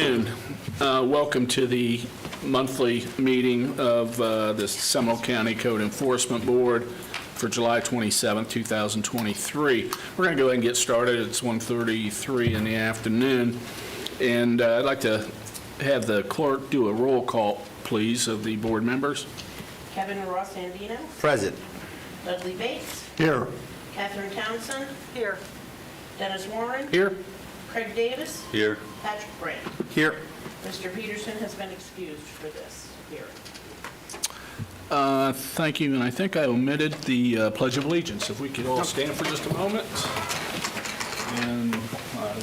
afternoon. Welcome to the monthly meeting of the Seminole County Code Enforcement Board for July 27, 2023. We're going to go ahead and get started. It's 1:33 in the afternoon, and I'd like to have the clerk do a roll call, please, of the board members. Kevin Ross Andino. Present. Dudley Bates. Here. Catherine Townsend. Here. Dennis Warren. Here. Craig Davis. Here. Patrick Brandt. Here. Mr. Peterson has been excused for this hearing. Thank you, and I think I omitted the Pledge of Allegiance. If we could all stand for just a moment. And I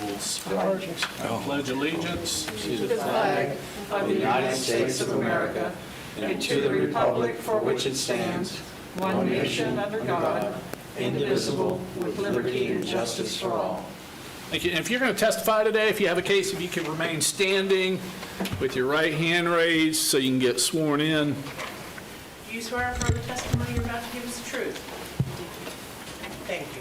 will start. I pledge allegiance to the flag of the United States of America and to the republic for which it stands, one nation under God, indivisible, with liberty and justice for all. Thank you. And if you're going to testify today, if you have a case, if you can remain standing with your right hand raised so you can get sworn in. Do you swear affirm the testimony you're about to give us the truth? Thank you.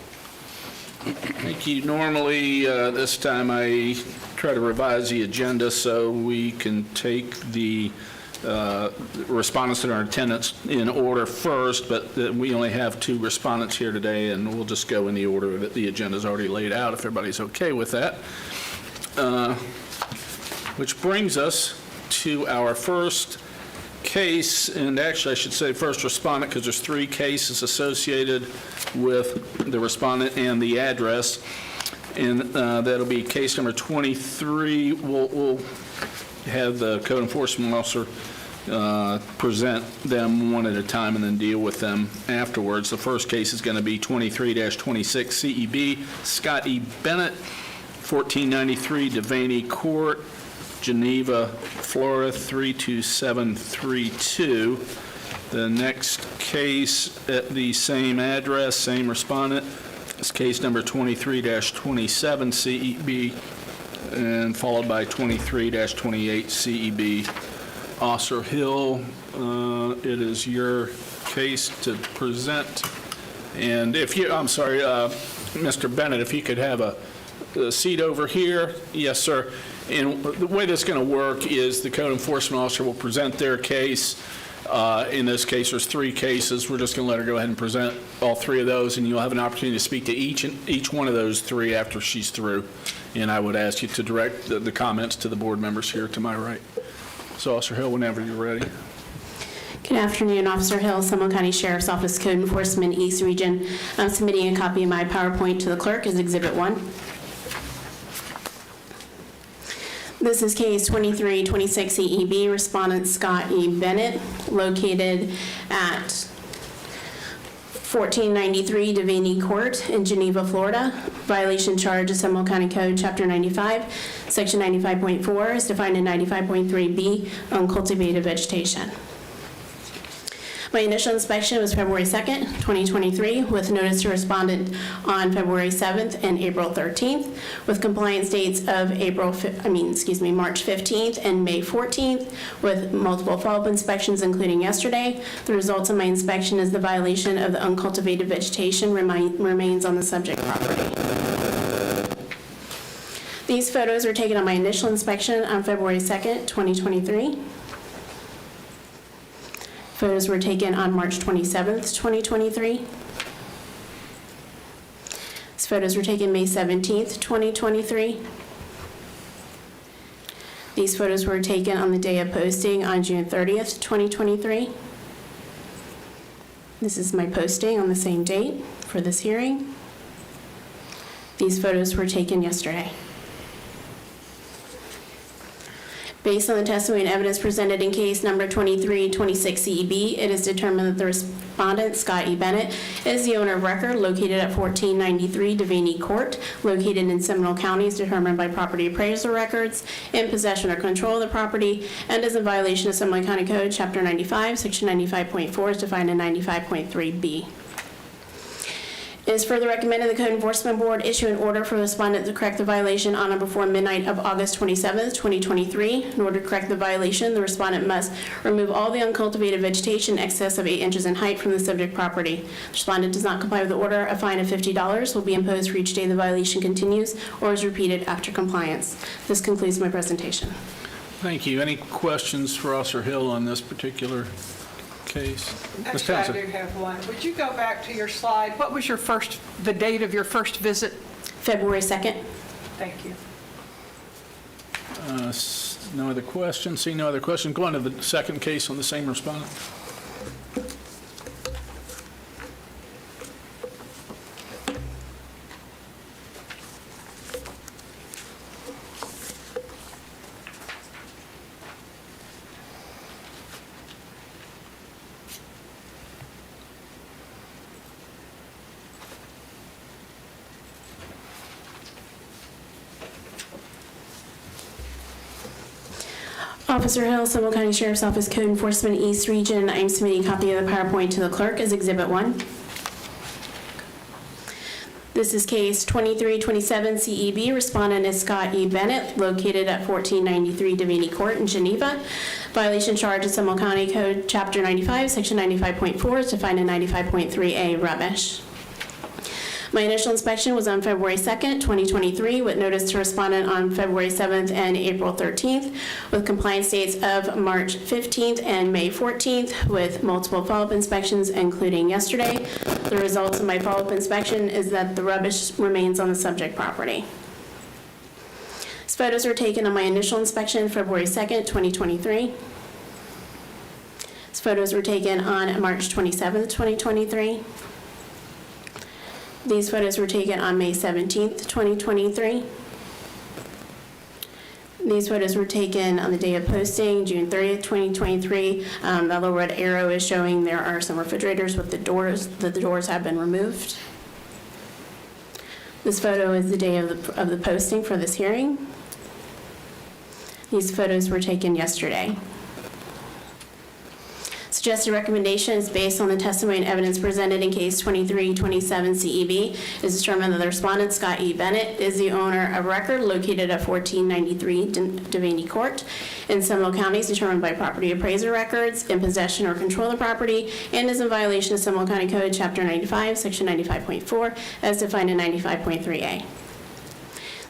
Thank you. Normally, this time I try to revise the agenda so we can take the respondents that are in attendance in order first, but we only have 2 respondents here today, and we'll just go in the order that the agenda is already laid out, if everybody's okay with that. Which brings us to our first case, and actually I should say first respondent because there's 3 cases associated with the respondent and the address, and that'll be case number 23. We'll have the code enforcement officer present them one at a time and then deal with them afterwards. The first case is going to be 23-26 CEB, Scott E. Bennett, 1493 Devaney Court, Geneva, Florida, 32732. The next case at the same address, same respondent, is case number 23-27 CEB, and followed by 23-28 CEB. Officer Hill, it is your case to present. And if you, I'm sorry, Mr. Bennett, if you could have a seat over here. Yes, sir. And the way that's going to work is the code enforcement officer will present their case. In this case, there's 3 cases. We're just going to let her go ahead and present all 3 of those, and you'll have an opportunity to speak to each one of those 3 after she's through. And I would ask you to direct the comments to the board members here to my right. So, Officer Hill, whenever you're ready. Good afternoon, Officer Hill, Seminole County Sheriff's Office Code Enforcement East Region. I'm submitting a copy of my PowerPoint to the clerk as Exhibit 1. This is case 2326 EEB, respondent Scott E. Bennett, located at 1493 Devaney Court in Geneva, Florida. Violation charge of Seminole County Code, Chapter 95, Section 95.4 is defined in 95.3B, uncultivated vegetation. My initial inspection was February 2nd, 2023, with notice to respondent on February 7th and April 13th, with compliance dates of March 15th and May 14th, with multiple follow-up inspections, including yesterday. The results of my inspection is the violation of the uncultivated vegetation remains on the subject property. These photos were taken on my initial inspection on February 2nd, 2023. Photos were taken on March 27th, 2023. These photos were taken May 17th, 2023. These photos were taken on the day of posting on June 30th, 2023. This is my posting on the same date for this hearing. These photos were taken yesterday. Based on the testimony and evidence presented in case number 2326 CEB, it is determined that the respondent, Scott E. Bennett, is the owner of record located at 1493 Devaney Court, located in Seminole County, is determined by property appraisal records, in possession or control of the property, and is in violation of Seminole County Code, Chapter 95, Section 95.4 is defined in 95.3B. It is further recommended the Code Enforcement Board issue an order for the respondent to correct the violation on or before midnight of August 27th, 2023. In order to correct the violation, the respondent must remove all the uncultivated vegetation in excess of 8 inches in height from the subject property. The respondent does not comply with the order, a fine of $50 will be imposed for each day the violation continues or is repeated after compliance. This concludes my presentation. Thank you. Any questions for Officer Hill on this particular case? Ms. Actually, I Townsend? do have one. Would you go back to your slide? What was the date of your first visit? February 2nd. Thank you. No other questions? Seeing no other questions, go on to the second case on the same respondent. Officer Hill, Seminole County Sheriff's Office, Code Enforcement, East Region. I am submitting a copy of the PowerPoint to the clerk as Exhibit 1. This is case 2327 CEB. Respondent is Scott E. Bennett, located at 1493 Devaney Court in Geneva. Violation charge is Seminole County Code, Chapter 95, Section 95.4, is defined in 95.3A, rubbish. My initial inspection was on February 2nd, 2023, with notice to respondent on February 7th and April 13th, with compliance dates of March 15th and May 14th, with multiple follow-up inspections, including yesterday. The results of my follow-up inspection is that the rubbish remains on the subject property. These photos were taken on my initial inspection, February 2nd, 2023. These photos were taken on March 27th, 2023. These photos were taken on May 17th, 2023. These photos were taken on the day of posting, June 30th, 2023. The little red arrow is showing there are some refrigerators with the doors have been removed. This photo is the day of the posting for this hearing. These photos were taken yesterday. Suggested recommendation is based on the testimony and evidence presented in case 2327 CEB. It is determined that the respondent, Scott E. Bennett, is the owner of record located at 1493 Devaney Court in Seminole County, is determined by property appraiser records, in possession or control of the property, and is in violation of Seminole County Code, Chapter 95, Section 95.4, as defined in 95.3A.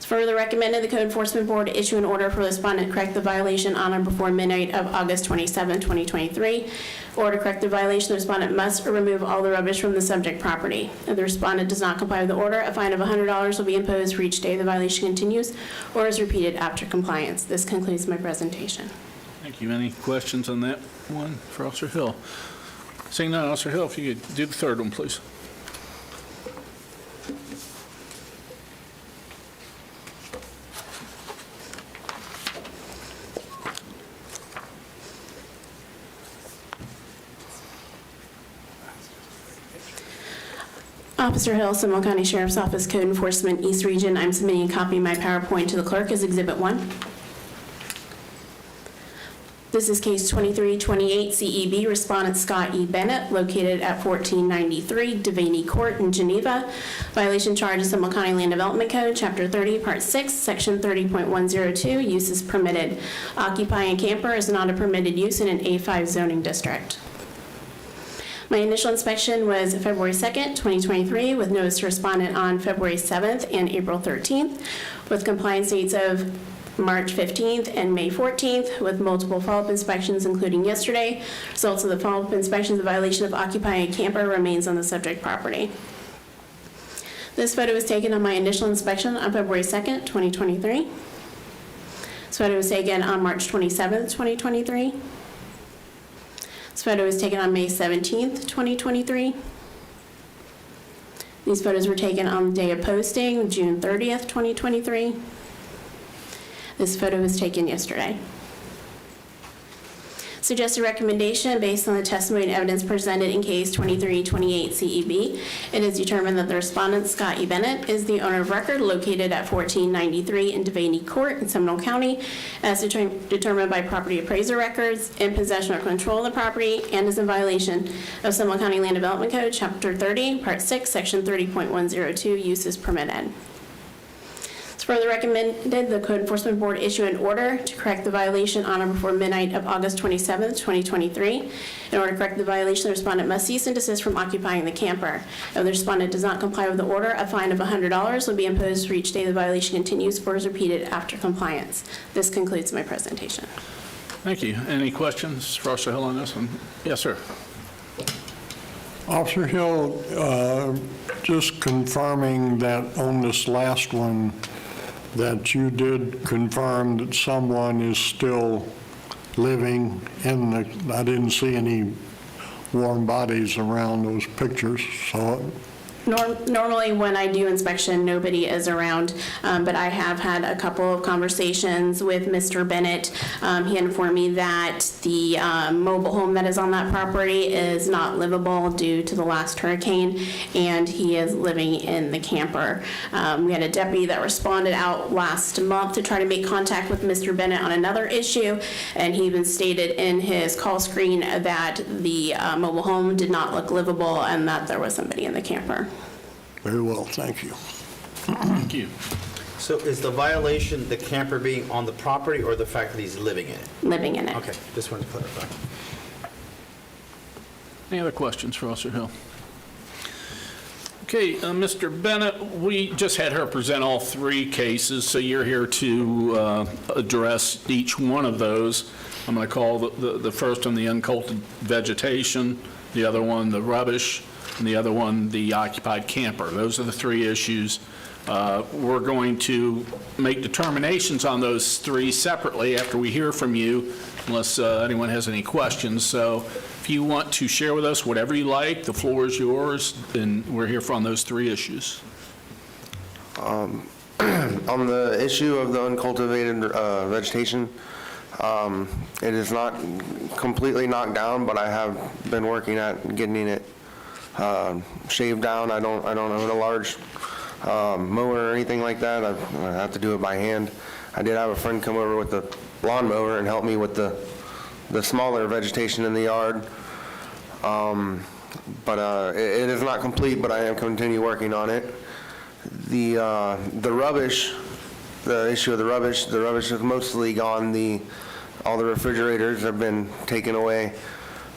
Further recommended the Code Enforcement Board issue an order for the respondent to correct the violation on or before midnight of August 27, 2023. Or to correct the violation, the respondent must remove all the rubbish from the subject property. If the respondent does not comply with the order, a fine of $100 will be imposed for each day the violation continues or is repeated after compliance. This concludes my presentation. Thank you. Any questions on that one for Officer Hill? Seeing none, Officer Hill, if you could do the third one, please. Officer Hill, Seminole County Sheriff's Office, Code Enforcement, East Region. I'm submitting a copy of my PowerPoint to the clerk as Exhibit 1. This is case 2328 CEB. Respondent Scott E. Bennett, located at 1493 Devaney Court in Geneva. Violation charge is Seminole County Land Development Code, Chapter 30, Part 6, Section 30.102. Use is permitted. Occupying a camper is not a permitted use in an A5 zoning district. My initial inspection was February 2nd, 2023, with notice to respondent on February 7th and April 13th, with compliance dates of March 15th and May 14th, with multiple follow-up inspections, including yesterday. Results of the follow-up inspections, the violation of occupying a camper remains on the subject property. This photo was taken on my initial inspection on February 2nd, 2023. This photo was taken on March 27th, 2023. This photo was taken on May 17th, 2023. These photos were taken on the day of posting, June 30th, 2023. This photo was taken yesterday. Suggested recommendation based on the testimony and evidence presented in case 2328 CEB. It is determined that the respondent, Scott E. Bennett, is the owner of record located at 1493 in Devaney Court in Seminole County, as determined by property appraiser records, in possession or control of the property, and is in violation of Seminole County Land Development Code, Chapter 30, Part 6, Section 30.102, uses permitted. It's further recommended the Code Enforcement Board issue an order to correct the violation on or before midnight of August 27, 2023. In order to correct the violation, the respondent must cease and desist from occupying the camper. If the respondent does not comply with the order, a fine of $100 will be imposed for each day the violation continues or is repeated after compliance. This concludes my presentation. Thank you. Any questions for Officer Hill on this one? Yes, sir. Officer Hill, just confirming that on this last one, that you did confirm that someone is still living in the, I didn't see any warm bodies around those pictures, so. Normally, when I do inspection, nobody is around, but I have had a couple of conversations with Mr. Bennett. He informed me that the mobile home that is on that property is not livable due to the last hurricane, and he is living in the camper. We had a deputy that responded out last month to try to make contact with Mr. Bennett on another issue, and he even stated in his call screen that the mobile home did not look livable and that there was somebody in the camper. Very well, thank you. Thank you. So is the violation the camper being on the property or the fact that he's living in it? Living in it. Okay, just wanted to clarify. Any other questions for Officer Hill? Okay, Mr. Bennett, we just had her present all three cases, so you're here to address each one of those. I'm going to call the first one the uncultivated vegetation, the other one the rubbish, and the other one the occupied camper. Those are the three issues. We're going to make determinations on those three separately after we hear from you, unless anyone has any questions. So if you want to share with us whatever you like, the floor is yours, and we're here on those three issues. On the issue of the uncultivated vegetation, it is not completely knocked down, but I have been working at getting it shaved down. I don't own a large mower or anything like that. I have to do it by hand. I did have a friend come over with the lawnmower and help me with the smaller vegetation in the yard. But it is not complete, but I am continue working on it. The rubbish, the issue of the rubbish is mostly gone. All the refrigerators have been taken away.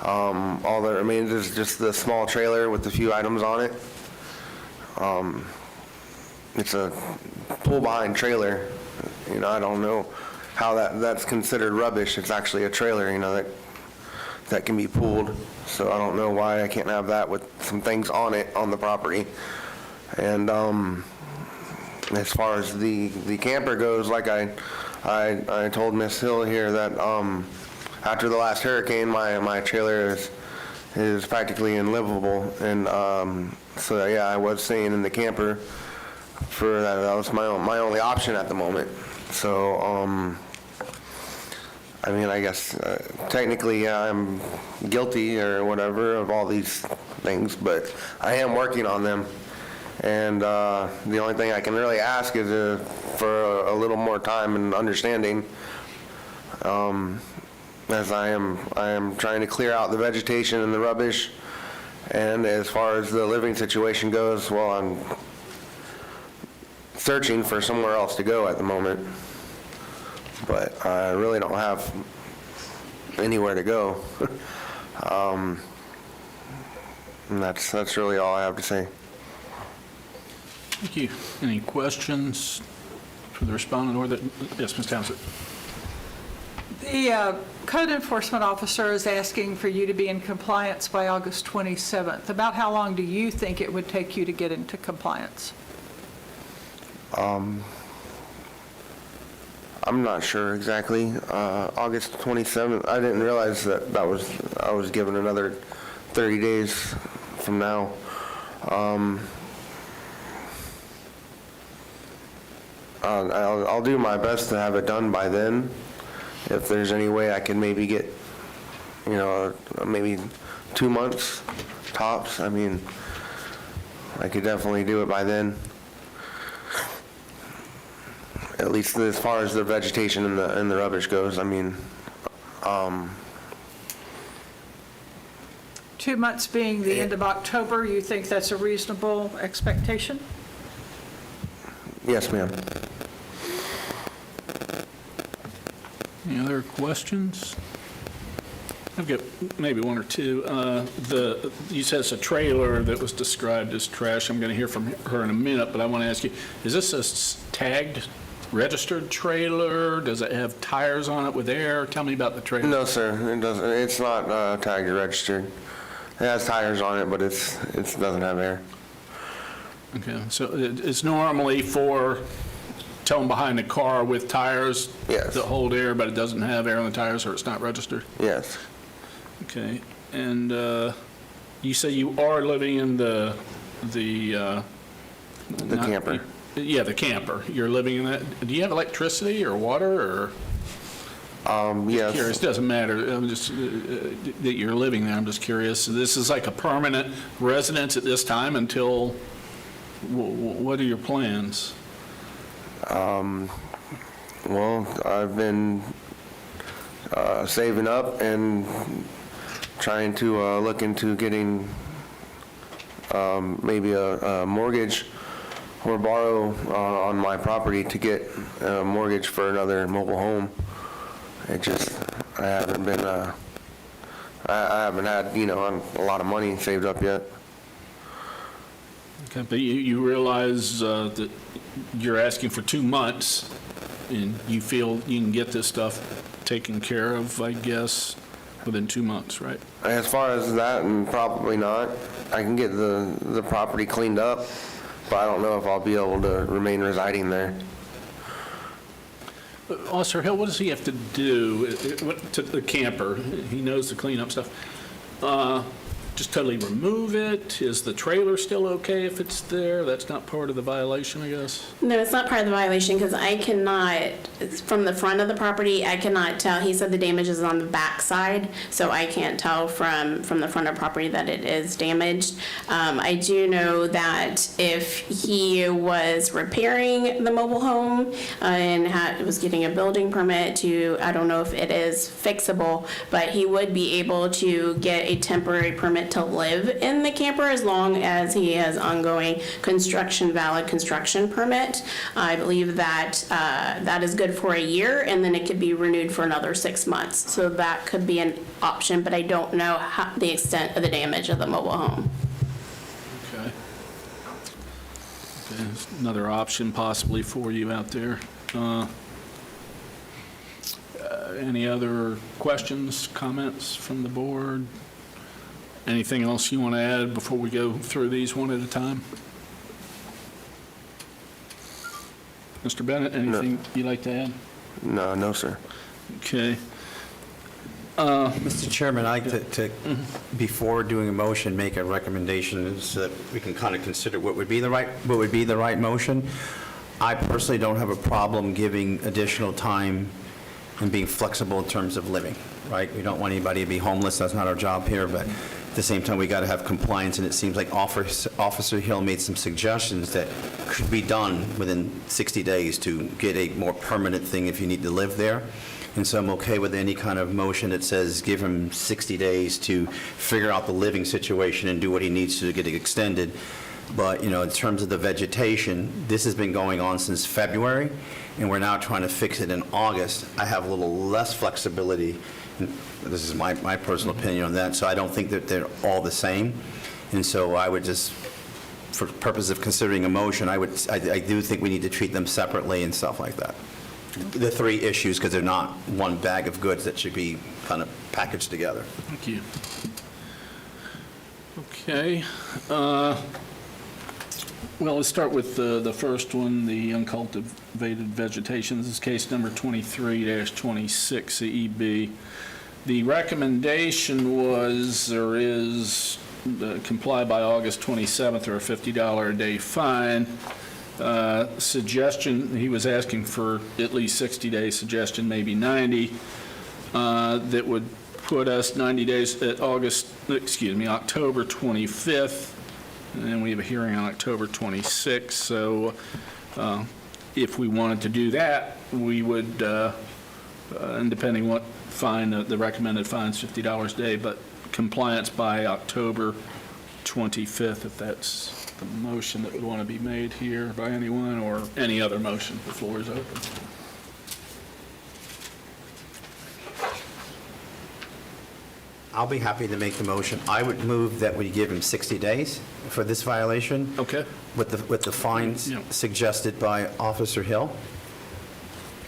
All that remains is just the small trailer with a few items on it. It's a pull-behind trailer. You know, I don't know how that's considered rubbish. It's actually a trailer, you know, that can be pulled. So I don't know why I can't have that with some things on it on the property. And as far as the camper goes, like I told Miss Hill here that after the last hurricane, my trailer is practically unlivable, and so yeah, I was staying in the camper for that. That was my only option at the moment. So I mean, I guess technically I'm guilty or whatever of all these things, but I am working on them. And the only thing I can really ask is for a little more time and understanding, as I am trying to clear out the vegetation and the rubbish. And as far as the living situation goes, well, I'm searching for somewhere else to go at the moment. But I really don't have anywhere to go. And that's really all I have to say. Thank you. Any questions for the respondent or the, yes, Ms. Townsend? The code enforcement officer is asking for you to be in compliance by August 27th. About how long do you think it would take you to get into compliance? I'm not sure exactly. August 27th, I didn't realize I was given another 30 days from now. I'll do my best to have it done by then. If there's any way I can maybe get you know, maybe 2 months tops. I mean, I could definitely do it by then. At least as far as the vegetation and the rubbish goes, I mean, 2 months being the end of October, you think that's a reasonable expectation? yes, ma'am. Any other questions? I've got maybe one or two. You said it's a trailer that was described as trash. I'm going to hear from her in a minute, but I want to ask you, is this a tagged, registered trailer? Does it have tires on it with air? Tell me about the trailer. No, sir, it doesn't. It's not tagged or registered. It has tires on it, but it doesn't have air. Okay, so it's normally for towing behind a car with tires Yes. that hold air, but it doesn't have air on the tires, or it's not registered? Yes, Okay, and you say you are living in the not- camper. Yeah, the camper. You're living in that. Do you have electricity or water, or? yes. Curious, doesn't matter. I'm just, that you're living there, I'm just curious. This is like a permanent residence at this time until, what are your plans? Well, I've been saving up and trying to look into getting maybe a mortgage or borrow on my property to get a mortgage for another mobile home. I haven't been, I haven't had, you know, a lot of money saved up yet. Okay, but you realize that you're asking for 2 months, and you feel you can get this stuff taken care of, I guess, within 2 months, right? As far as that, and probably not. I can get the property cleaned up, but I don't know if I'll be able to remain residing there. Officer Hill, what does he have to do to the camper? He knows the cleanup stuff. Just totally remove it? Is the trailer still okay if it's there? That's not part of the violation, I guess? No, it's not part of the violation because I cannot, it's from the front of the property, I cannot tell. He said the damage is on the back side, so I can't tell from the front of the property that it is damaged. I do know that if he was repairing the mobile home and was getting a building permit to, I don't know if it is fixable, but he would be able to get a temporary permit to live in the camper as long as he has ongoing valid construction permit. I believe that that is good for a year, and then it could be renewed for another 6 months. So that could be an option, but I don't know the extent of the damage of the mobile home. Okay. There's another option possibly for you out there. Any other questions, comments from the board? Anything else you want to add before we go through these one at a time? Mr. Bennett, anything you'd like to add? No, sir. Okay. Mr. Chairman, I'd like to, before doing a motion, make a recommendation so that we can kind of consider what would be the right motion. I personally don't have a problem giving additional time and being flexible in terms of living, right? We don't want anybody to be homeless. That's not our job here, but at the same time, we got to have compliance, and it seems like Officer Hill made some suggestions that could be done within 60 days to get a more permanent thing if you need to live there. And so I'm okay with any kind of motion that says give him 60 days to figure out the living situation and do what he needs to get it extended. But, you know, in terms of the vegetation, this has been going on since February, and we're now trying to fix it in August. I have a little less flexibility. This is my personal opinion on that, so I don't think that they're all the same. And so I would just, for purpose of considering a motion, I do think we need to treat them separately and stuff like that. The three issues, because they're not one bag of goods that should be kind of packaged together. Thank you. Okay. Well, let's start with the first one, the uncultivated vegetation. This is case number 23-26 CEB. The recommendation was, or is, comply by August 27th or a $50 a day fine. Suggestion, he was asking for at least 60 days, suggestion maybe 90, that would put us 90 days at October 25th, and we have a hearing on October 26th. So if we wanted to do that, we would, and depending what fine, the recommended fine is $50 a day, but compliance by October 25th, if that's the motion that would want to be made here by anyone, or any other motion. The floor is open. I'll be happy to make the motion. I would move that we give him 60 days for this violation Okay? with the fines Yeah. suggested by Officer Hill.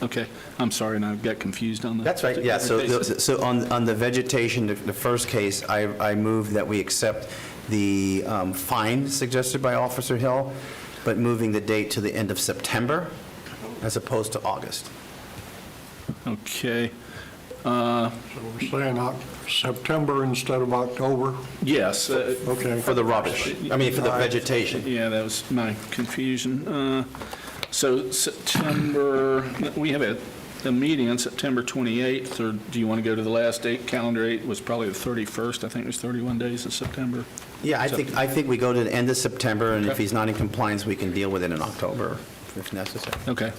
Okay. I'm sorry, and I got confused on the... That's right, yeah. So on the vegetation, the first case, I move that we accept the fine suggested by Officer Hill, but moving the date to the end of September as opposed to August. Okay. So we're saying September instead of October? Yes. Okay. For the rubbish, I mean, for the vegetation. Yeah, that was my confusion. So September, we have a meeting on September 28th, or do you want to go to the last date? Calendar 8 was probably the 31st. I think it was 31 days in September. Yeah, I think we go to the end of September, and if Okay. he's not in compliance, we can deal with it in October if necessary. Okay.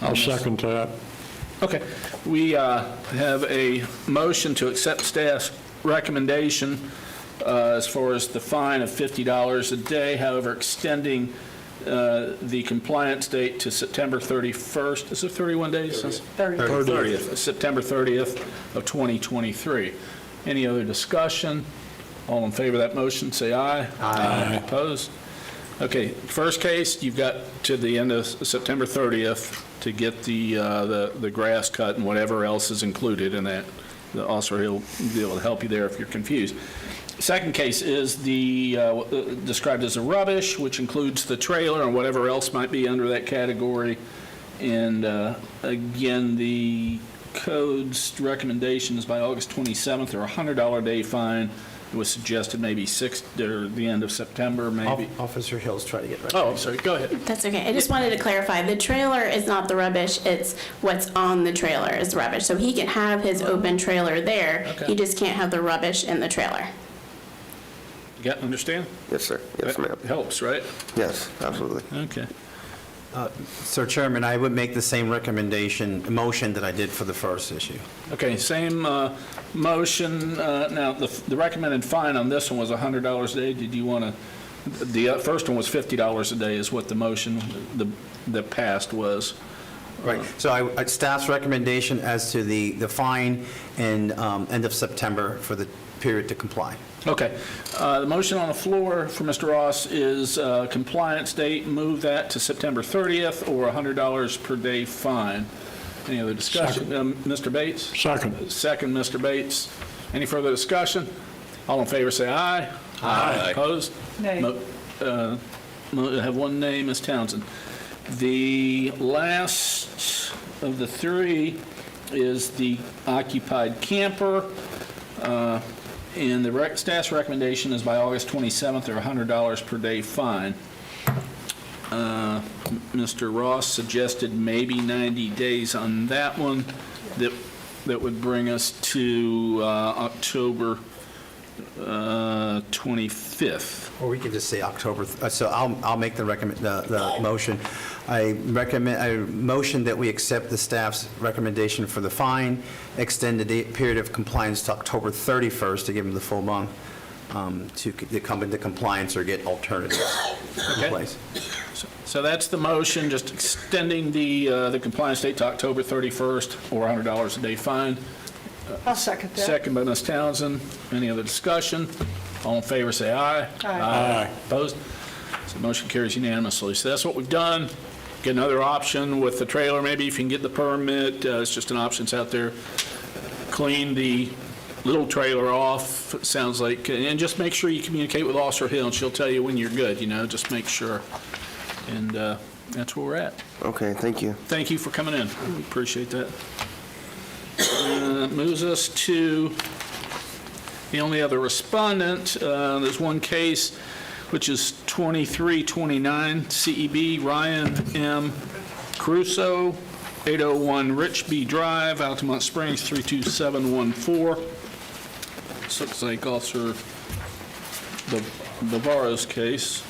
I'll second that. Okay. We have a motion to accept staff's recommendation as far as the fine of $50 a day, however, extending the compliance date to September 31st. Is it 31 days? 30th. September 30th of 2023. Any other discussion? All in favor of that motion, say aye. Aye. Opposed? Okay, first case, you've got to the end of September 30th to get the grass cut and whatever else is included in that. The officer, he'll be able to help you there if you're confused. Second case is described as a rubbish, which includes the trailer and whatever else might be under that category. And again, the code's recommendations by August 27th are a $100 a day fine. It was suggested maybe the end of September, maybe. Officer Hill's trying to get right. Oh, I'm sorry, go ahead. That's okay. I just wanted to clarify, the trailer is not the rubbish, it's what's on the trailer is the rubbish. So he can have his open trailer there, Okay. he just can't have the rubbish in the trailer. You understand? Yes, sir. Yes, ma'am. That helps, right? Yes, absolutely. Okay. Sir Chairman, I would make the same motion that I did for the first issue. Okay, same motion. Now, the recommended fine on this one was $100 a day. Did you want to, the first one was $50 a day is what the motion that passed was. Right, so staff's recommendation as to the fine and end of September for the period to comply. Okay. The motion on the floor for Mr. Ross is compliance date, move that to September 30th, or $100 per day fine. Any other discussion? Mr. Bates? Second. Second, Mr. Bates. Any further discussion? All in favor, say aye. Aye. Opposed? Nay. Have one nay, Ms. Townsend. The last of the three is the occupied camper. And the staff's recommendation is by August 27th, or $100 per day fine. Mr. Ross suggested maybe 90 days on that one. That would bring us to October 25th. Or we could just say October, so I'll make the motion. I motion that we accept the staff's recommendation for the fine, extend the period of compliance to October 31st to give them the full month to come into compliance or get alternatives in place. So that's the motion, just extending the compliance date to October 31st, or $100 a day fine. I'll second that. Second by Ms. Townsend. Any other discussion? All in favor, say aye. Aye. Opposed? So the motion carries unanimously. So that's what we've done. Get another option with the trailer, maybe if you can get the permit. It's just an option that's out there. Clean the little trailer off, it sounds like, and just make sure you communicate with Officer Hill, and she'll tell you when you're good, just make sure. And that's where we're at. Okay, thank you. Thank you for coming in. We appreciate that. Moves us to the only other respondent. There's one case, which is 2329 CEB, Ryan M. Crusoe, 801 Rich B. Drive, Altamont Springs, 32714. This looks like Officer Navarro's case.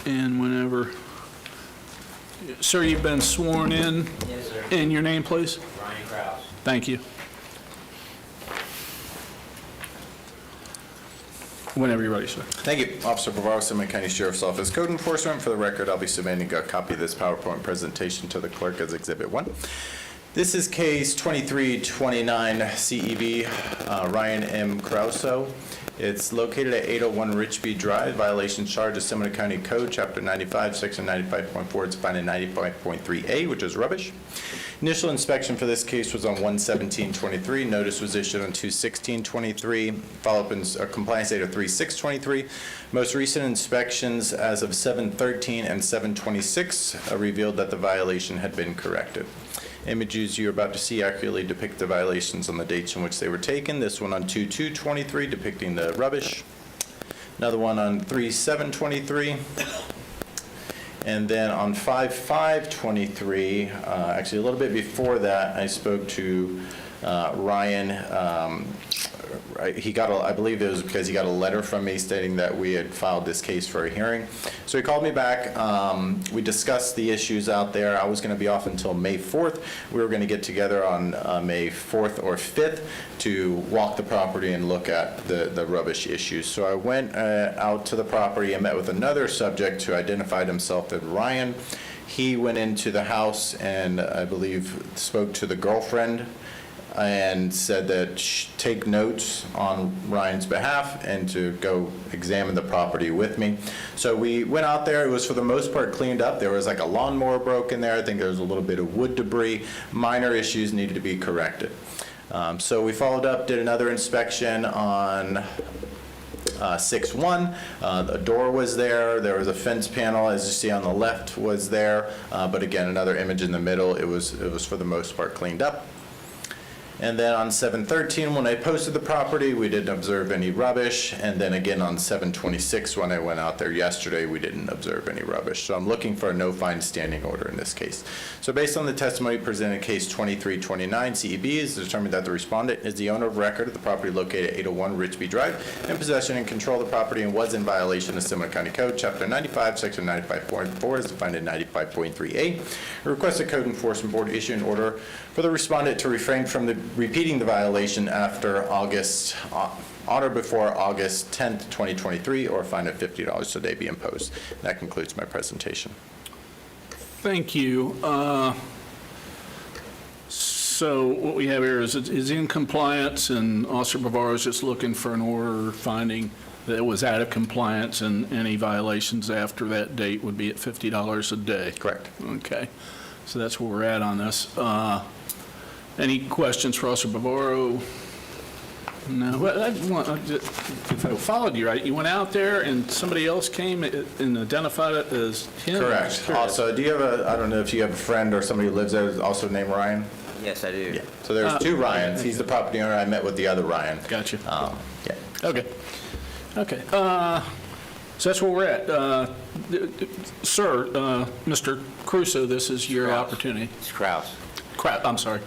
And whenever, sir, you've been sworn in. Yes, sir. And your name, please? Ryan Kraus. Thank you. Whenever you're ready, sir. Thank you. Officer Bavaro, Seminole County Sheriff's Office Code Enforcement. For the record, I'll be submitting a copy of this PowerPoint presentation to the clerk as Exhibit 1. This is case 2329 CEB, Ryan M. Krauso. It's located at 801 Richby Drive. Violation charge of Seminole County Code, Chapter 95, Section 95.4. It's defined in 95.3A, which is rubbish. Initial inspection for this case was on 1/17/23. Notice was issued on 2/16/23. Follow-up in compliance date of 3/6/23. Most recent inspections as of 7/13 and 7/26 revealed that the violation had been corrected. Images you're about to see accurately depict the violations on the dates in which they were taken. This one on 2/2/23 depicting the rubbish. Another one on 3/7/23. And then on 5/5/23, actually a little bit before that, I spoke to Ryan. He got I believe it was because he got a letter from me stating that we had filed this case for a hearing. So he called me back. We discussed the issues out there. I was going to be off until May 4th. We were going to get together on May 4th or 5th to walk the property and look at the rubbish issues. So I went out to the property and met with another subject who identified himself as Ryan. He went into the house and I believe spoke to the girlfriend and said that take notes on Ryan's behalf and to go examine the property with me. So we went out there. It was for the most part cleaned up. There was like a lawnmower broke in there. I think there was a little bit of wood debris. Minor issues needed to be corrected. So we followed up, did another inspection on 6/1. The door was there. There was a fence panel, as you see on the left, was there. But again, another image in the middle. It was for the most part cleaned up. And then on 7/13, when I posted the property, we didn't observe any rubbish. And then again on 7/26, when I went out there yesterday, we didn't observe any rubbish. So I'm looking for a no fine standing order in this case. So based on the testimony presented in case 2329, CEB is determined that the respondent is the owner of record of the property located at 801 Richby Drive, in possession and control of the property, and was in violation of Seminole County Code, Chapter 95, Section 95.4, as defined in 95.3A. I request the Code Enforcement Board issue an order for the respondent to refrain from repeating the violation after August, on or before August 10th, 2023, or a fine of $50 a day be imposed. That concludes my presentation. Thank you. So what we have here is in compliance, and Officer Bavaro is just looking for an order finding that it was out of compliance, and any violations after that date would be at $50 a day. Correct. Okay. So that's where we're at on this. Any questions for Officer Bavaro? No. Well, if I followed you right, you went out there and somebody else came and identified it as him? Correct. Also, do you have I don't know if you have a friend or somebody who lives there who's also named Ryan? Yes, I do. Yeah. So there's two Ryans. He's the property owner. I met with the other Ryan. Gotcha. Yeah. Okay. Okay. So that's where we're at. Sir, Mr. Crusoe, this is your Kraus. opportunity. It's Kraus. Crap, I'm sorry.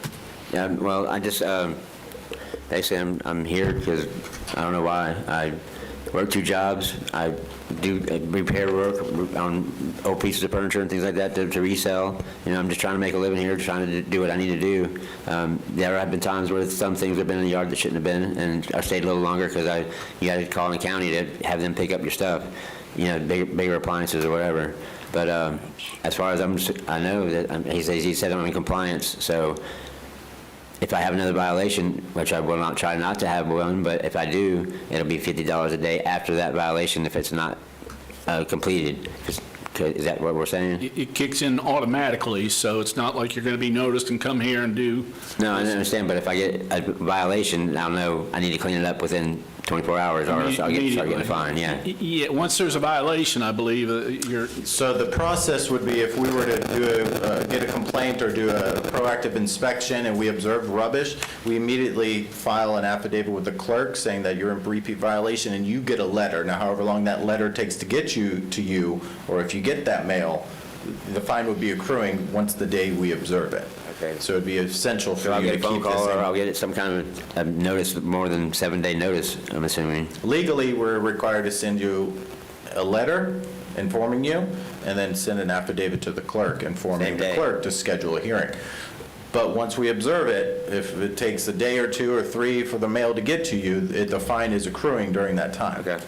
Yeah, well, I just, basically, I'm here because I don't know why. I work 2 jobs. I do repair work on old pieces of furniture and things like that to resell. You know, I'm just trying to make a living here, trying to do what I need to do. There have been times where some things have been in the yard that shouldn't have been, and I stayed a little longer because you got to call in the county to have them pick up your stuff, you know, bigger appliances or whatever. But as far as I know that he said I'm in compliance. So if I have another violation, which I will not try not to have one, but if I do, it'll be $50 a day after that violation if it's not completed. Is that what we're saying? It kicks in automatically, so it's not like you're going to be noticed and come here and do. No, I understand, but if I get a violation, I'll know I need to clean it up within 24 hours, or else I'll start getting a fine, yeah. Yeah, once there's a violation, I believe, you're, So the process would be if we were to get a complaint or do a proactive inspection and we observed rubbish, we immediately file an affidavit with the clerk saying that you're in repeat violation and you get a letter. Now, however long that letter takes to get to you, or if you get that mail, the fine would be accruing once the day we observe it. Okay. So it'd be essential So for I'll you get to a phone keep this call, or I'll in. get some kind of notice, more than 7-day notice, I'm assuming. Legally, we're required to send you a letter informing you, and then send an affidavit to the clerk informing Same the day. clerk to schedule a hearing. But once we observe it, if it takes a day or 2 or 3 for the mail to get to you, the fine is accruing during that time. Okay.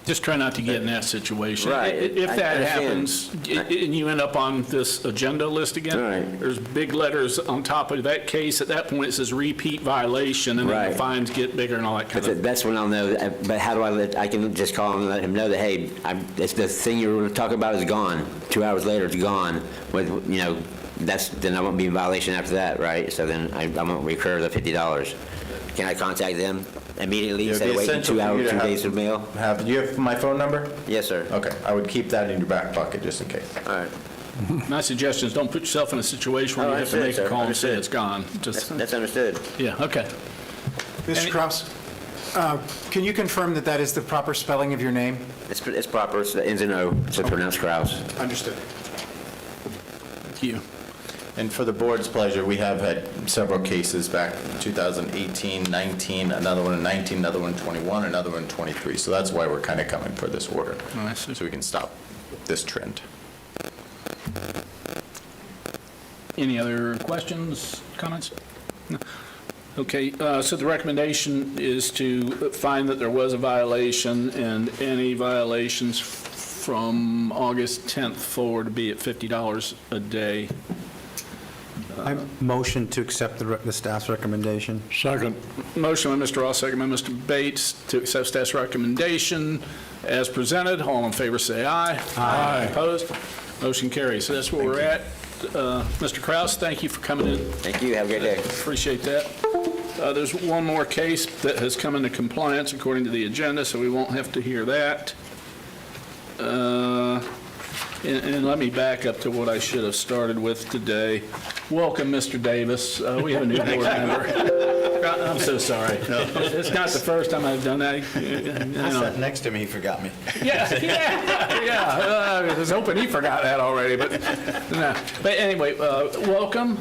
just try not to get in that situation. Right. If I that understand. happens, and you end up on this agenda list again, Right. there's big letters on top of that case. At that point, it says repeat violation, and then the Right. fines get bigger and all that kind of. That's when I'll know, but how do I can just call him and let him know that, hey, it's the thing you were talking about is gone. 2 hours later, it's gone. Then I won't be in violation after that, right? So then I won't recur the $50. Can I contact them immediately It would instead be of waiting essential 2 for you hours, to 2 have- days of mail? Do you have my phone number? Yes, sir. Okay, I would keep that in your back pocket just in case. All right. My suggestion is don't put yourself in a situation where Oh, you have to understood, make a sir. call and say Understood. it's gone. Just, That's understood. yeah, okay. Mr. Any- Kraus, can you confirm that that is the proper spelling of your name? It's proper, it's the ends in O, so pronounced Kraus. Understood. Thank you. And for the board's pleasure, we have had several cases back in 2018, 19, another one in 19, another one in 21, another one in 23. So that's why we're kind of coming for this order, Oh, I see. so we can stop this trend. Any other questions, comments? No. Okay, so the recommendation is to find that there was a violation, and any violations from August 10th forward to be at $50 a day. I motion to accept the staff's recommendation. Second. Motion by Mr. Ross, second by Mr. Bates, to accept staff's recommendation as presented. All in favor, say aye. Aye. Opposed? Motion carries. So that's where we're at. Mr. Kraus, thank you for coming in. Thank you, have a great day. Appreciate that. There's one more case that has come into compliance according to the agenda, so we won't have to hear that. And let me back up to what I should have started with today. Welcome, Mr. Davis. We have a new board member. I'm so sorry. It's not the first time I've done that. I sat next to him, he forgot me. Yeah. I was hoping he forgot that already, but no. But anyway, welcome.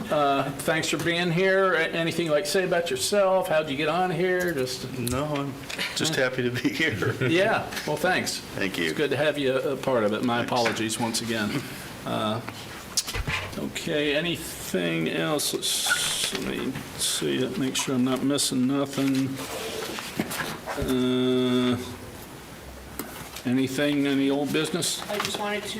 Thanks for being here. Anything you'd like to say about yourself? How'd you get on here? Just No, I'm just happy to be here. yeah. Well, thanks. Thank you. It's good to have you a part of it. My apologies once again. Okay. Anything else? Let me see. Make sure I'm not missing nothing. Anything, any old business? I just wanted to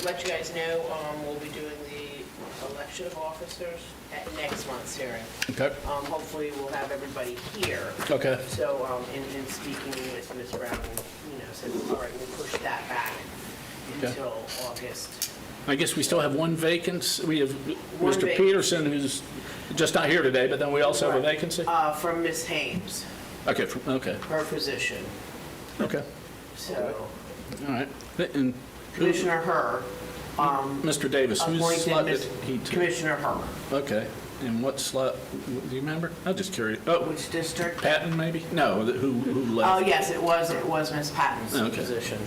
let you guys know, we'll be doing the election of officers at next month's hearing. Okay. Hopefully, we'll have everybody here. Okay. So, in speaking with Ms. Brown, said, all right, we'll push that back Okay. until August. I guess we still have one vacancy. We have One Mr. vacancy. Peterson, who's just not here today, but then we also have a Right. vacancy? From Ms. Hames, Okay, okay, her position. okay. So, All right. And Commissioner Herr, Mr. Davis, whose slot appointed did he take? Commissioner Herr. Okay. And what slot, do you remember? I'm just curious. Oh, Which district? Patton, maybe? No, who Oh, left? yes, it was Ms. Patton's Okay. position.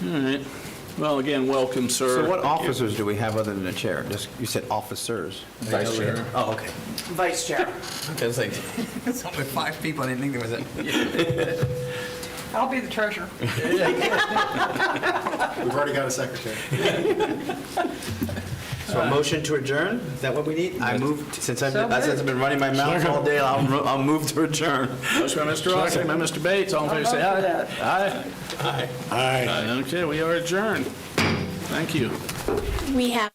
All right. Well, again, welcome, sir. So what officers do we have other than the chair? Just, you said officers. Vice Chair. Oh, okay. Vice Chair. Okay, it's like, it's only 5 people, I didn't think there was a... I'll be the treasurer. We've already got a secretary. So a motion to adjourn, is that what we need? I moved, since I've So been running my mouth all day, I'll move to adjourn. Motion by Mr. Ross, second by Mr. Bates. All in favor, say aye. Aye. Aye. Aye. Okay, we are adjourned. Thank you. We have